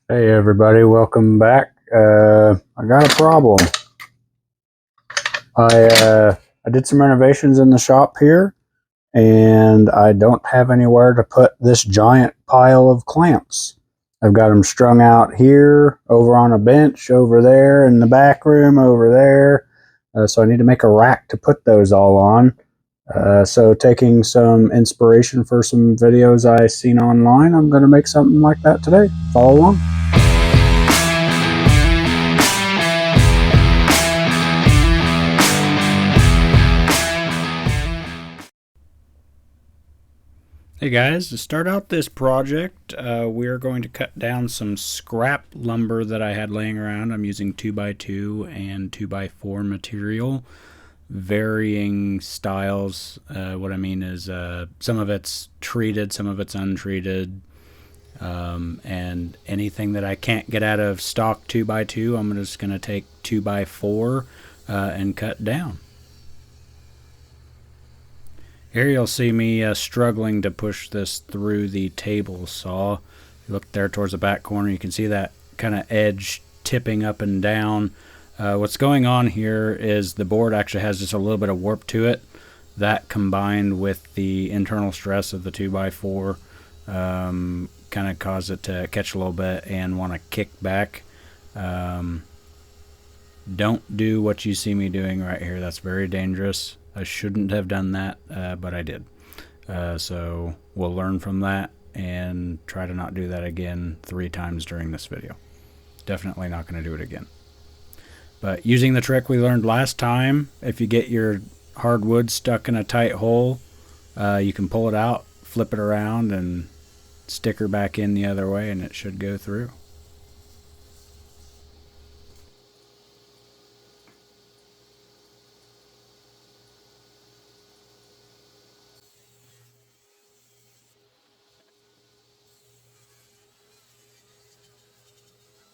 Hey everybody, welcome back. I got a problem. I did some renovations in the shop here, and I don't have anywhere to put this giant pile of clamps. I've got them strung out here, over on a bench, over there, in the back room, over there. So I need to make a rack to put those all on. So taking some inspiration for some videos I seen online, I'm going to make something like that today. Follow along. Hey guys, to start out this project, we're going to cut down some scrap lumber that I had laying around. I'm using 2x2 and 2x4 material, varying styles. What I mean is some of it's treated, some of it's untreated, and anything that I can't get out of stock 2x2, I'm just going to take 2x4 and cut down. Here you'll see me struggling to push this through the table saw. You look there towards the back corner, you can see that kind of edge tipping up and down. What's going on here is the board actually has just a little bit of warp to it. That combined with the internal stress of the 2x4 kind of caused it to catch a little bit and want to kick back. Don't do what you see me doing right here. That's very dangerous. I shouldn't have done that, but I did. So we'll learn from that and try to not do that again 3 times during this video. Definitely not going to do it again. But using the trick we learned last time, if you get your hardwood stuck in a tight hole, you can pull it out, flip it around, and stick her back in the other way, and it should go through.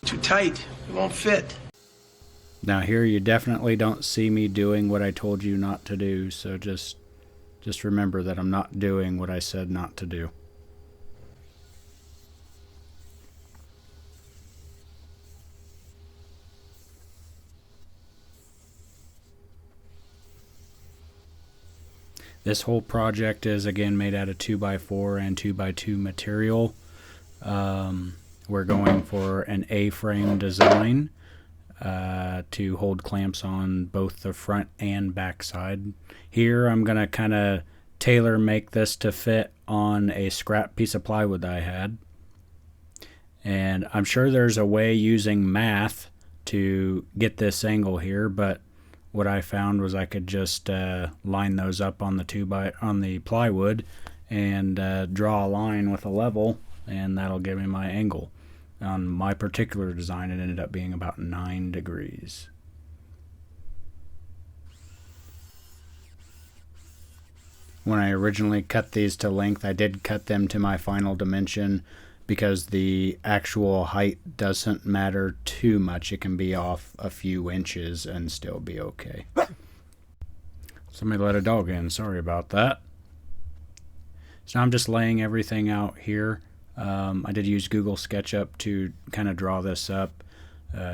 Too tight, it won't fit. Now here you definitely don't see me doing what I told you not to do, so just remember that I'm not doing what I said not to do. This whole project is again made out of 2x4 and 2x2 material. We're going for an A-frame design to hold clamps on both the front and back side. Here I'm going to kind of tailor make this to fit on a scrap piece of plywood that I had. And I'm sure there's a way using math to get this angle here, but what I found was I could just line those up on the plywood and draw a line with a level, and that'll give me my angle. On my particular design, it ended up being about 9 degrees. When I originally cut these to length, I did cut them to my final dimension because the actual height doesn't matter too much. It can be off a few inches and still be okay. Somebody let a dog in. Sorry about that. So now I'm just laying everything out here. I did use Google SketchUp to kind of draw this up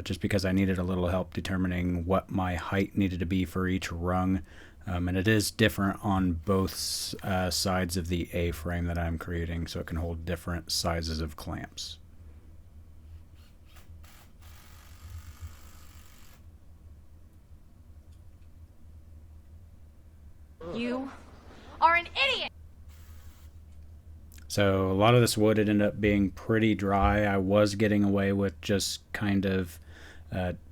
just because I needed a little help determining what my height needed to be for each rung. And it is different on both sides of the A-frame that I'm creating, so it can hold different sizes of clamps. You are an idiot! So a lot of this wood ended up being pretty dry. I was getting away with just kind of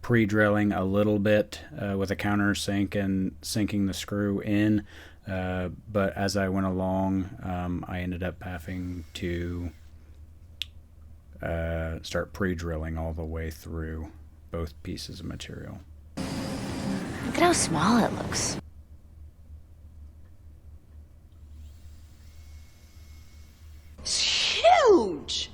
pre-drilling a little bit with a countersink and sinking the screw in. But as I went along, I ended up having to start pre-drilling all the way through both pieces of material. Look at how small it looks. It's huge!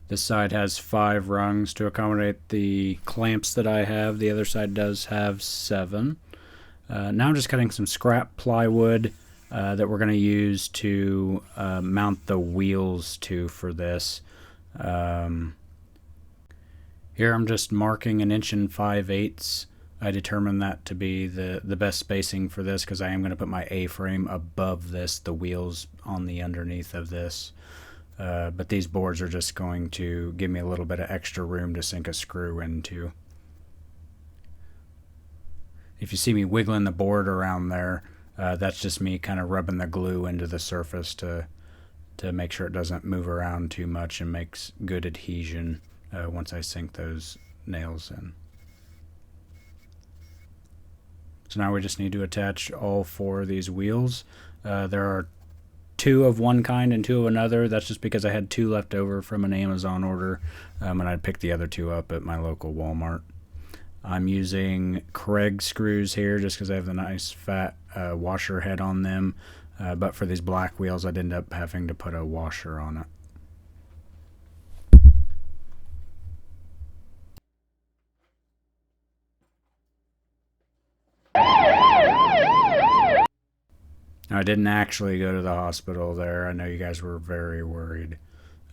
This side has 5 rungs to accommodate the clamps that I have. The other side does have 7. Now I'm just cutting some scrap plywood that we're going to use to mount the wheels to for this. Here I'm just marking 1 5/8. I determined that to be the best spacing for this because I am going to put my A-frame above this, the wheels on the underneath of this. But these boards are just going to give me a little bit of extra room to sink a screw into. If you see me wiggling the board around there, that's just me kind of rubbing the glue into the surface to make sure it doesn't move around too much and makes good adhesion once I sink those nails in. So now we just need to attach all 4 of these wheels. There are 2 of one kind and 2 of another. That's just because I had 2 left over from an Amazon order, and I picked the other 2 up at my local Walmart. I'm using Craig screws here just because I have the nice fat washer head on them, but for these black wheels I'd end up having to put a washer on it. I didn't actually go to the hospital there. I know you guys were very worried.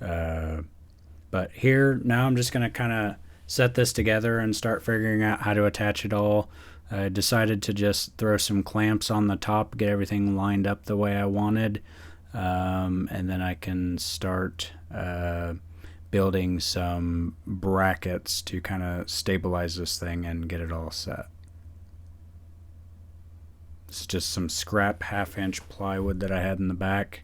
But here, now I'm just going to kind of set this together and start figuring out how to attach it all. I decided to just throw some clamps on the top, get everything lined up the way I wanted. And then I can start building some brackets to kind of stabilize this thing and get it all set. It's just some scrap 1/2-inch plywood that I had in the back.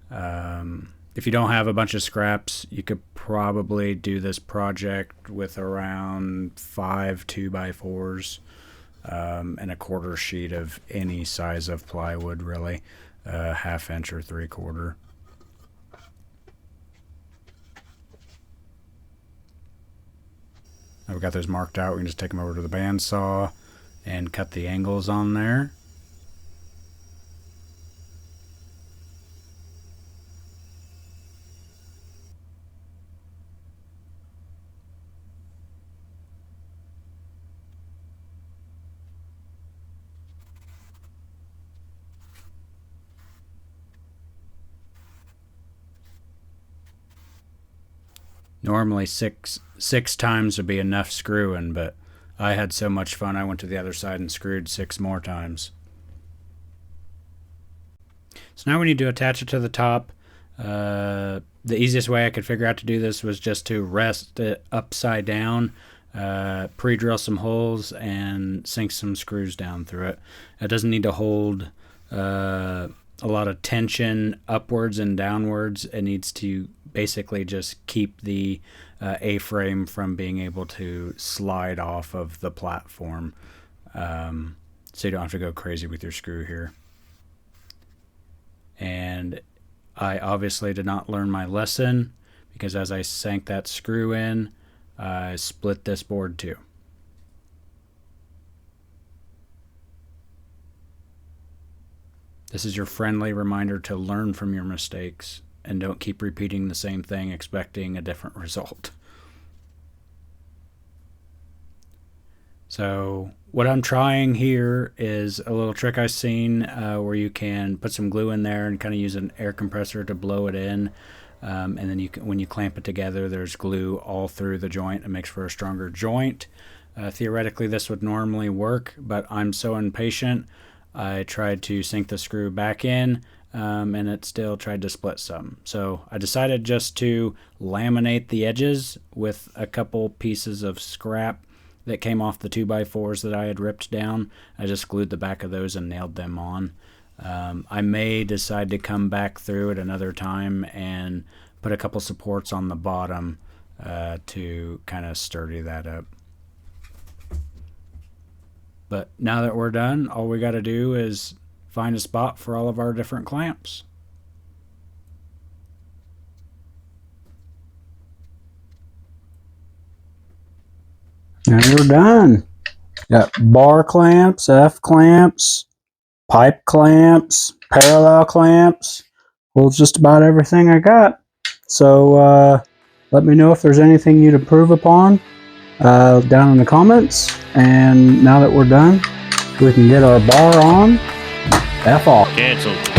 If you don't have a bunch of scraps, you could probably do this project with around 5 2x4s and a 1/4 sheet of any size of plywood, really, 1/2 inch or 3/4. Now we've got those marked out. We can just take them over to the bandsaw and cut the angles on there. Normally six times would be enough screwing, but I had so much fun I went to the other side and screwed 6 more times. So now we need to attach it to the top. The easiest way I could figure out to do this was just to rest it upside down, pre-drill some holes, and sink some screws down through it. It doesn't need to hold a lot of tension upwards and downwards. It needs to basically just keep the A-frame from being able to slide off of the platform, so you don't have to go crazy with your screw here. And I obviously did not learn my lesson, because as I sank that screw in, I split this board too. This is your friendly reminder to learn from your mistakes and don't keep repeating the same thing expecting a different result. So what I'm trying here is a little trick I've seen where you can put some glue in there and kind of use an air compressor to blow it in. And then when you clamp it together, there's glue all through the joint. It makes for a stronger joint. Theoretically, this would normally work, but I'm so impatient. I tried to sink the screw back in, and it still tried to split some. So I decided just to laminate the edges with a couple pieces of scrap that came off the 2x4s that I had ripped down. I just glued the back of those and nailed them on. I may decide to come back through at another time and put a couple supports on the bottom to kind of sturdy that up. But now that we're done, all we got to do is find a spot for all of our different clamps. And we're done. Got bar clamps, F clamps, pipe clamps, parallel clamps. Well, just about everything I got. So Let me know if there's anything you'd improve upon down in the comments. And now that we're done, we can get our bar on. F off. Cancelled.